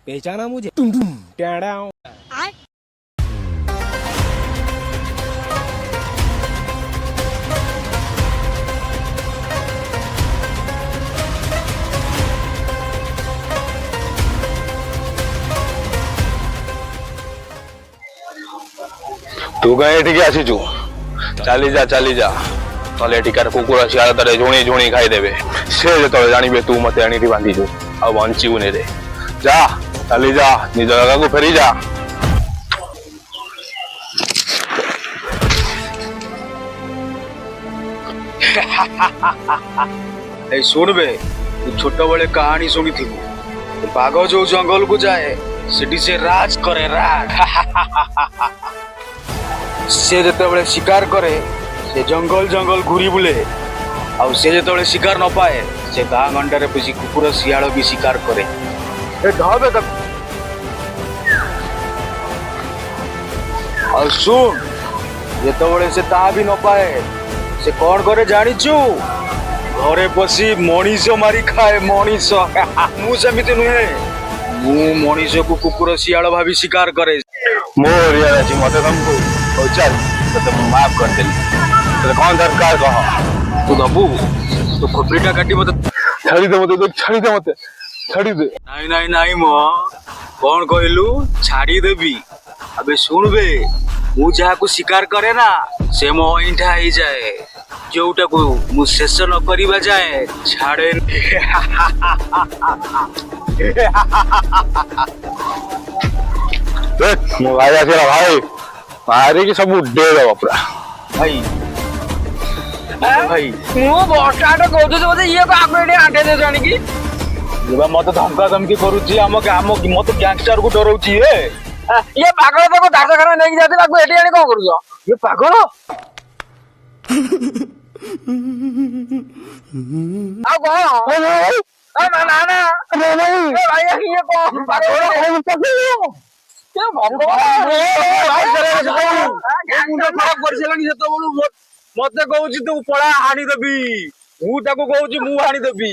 पहचाना मुझे? टुम टुम टेढ़ा। तू कहीं एठिके आसीचु चली जा तले एठिकार कुकुर शियाल तले झुणी झुणी खाई देवे से जेतले जानिबे तू मते आनी बांधीचु आ बंचिबुनी रे जा चली जा निज जगह को फेरी जा। ए सुन बे तू छोट बड़े कहानी सुनी थी बाघ जो जंगल को जाए सिटी से राज करे राज से जेतेबेले शिकार करे से जंगल जंगल घूरी बुले आउ से जेतेबेले शिकार न पाए से गाँ गंडारे पसी कुकुर शियाल भी शिकार करे ए धबे तक और सुन जेतेबेले से ता भी न पाए से कौन करे जानिचु घरे पसी मनीष मारी खाए मनीष मु सेमिति नुहे मु मनीष को कुकुर शियाल भाभी शिकार करे मोर यार अछि मते तुमको चल तो माफ कर देली तो कौन दरकार कह तू दबू तो खोपड़ीटा काटी मते छाड़ी दे मते छाड़ी दे मते छाड़ी दे नहीं नहीं नहीं मो कौन कहलू छाड़ी देबी अबे सुन बे मु जहा को शिकार करे ना से मो इंठा ही जाए जोटा को मु शेष न करिबा जाए छाड़े देख मो आया तेरा भाई मारे की सब उड्डे दबा पूरा भाई भाई मु बस स्टैंड कहू तो ये आगे आंटे दे जानी की ये मत धमका धमकी करूची हम मत गैंगस्टर को डराउची ये पागल को डाक्तरखाना नहीं जाते बाबू एटी आनी कौन करूछ ये पागल आ कौन ना ना ना नहीं भाई ये कौन पागल क्या भगवान मुंडा खराब करछलानी सेतो बोलू मते कहूची तू पळा हानी देबी मु ताको कहूची मु हानी देबी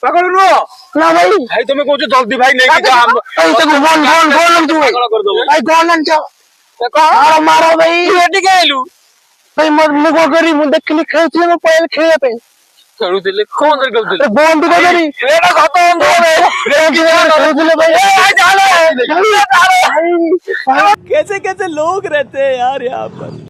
पागल नो ना भाई भाई तुम कहूची जल्दी भाई नहीं जा हम बोल तू पागल कर दो भाई कौन मारो मारो भाई एटी केलु भाई मु को करी मु देखली खेलती मैं पहले खेले पे खेलुतिले कोन कर खेलुतिले बंद को करी एटा खत्म हो भाई कैसे कैसे लोग रहते हैं यार यहाँ पर।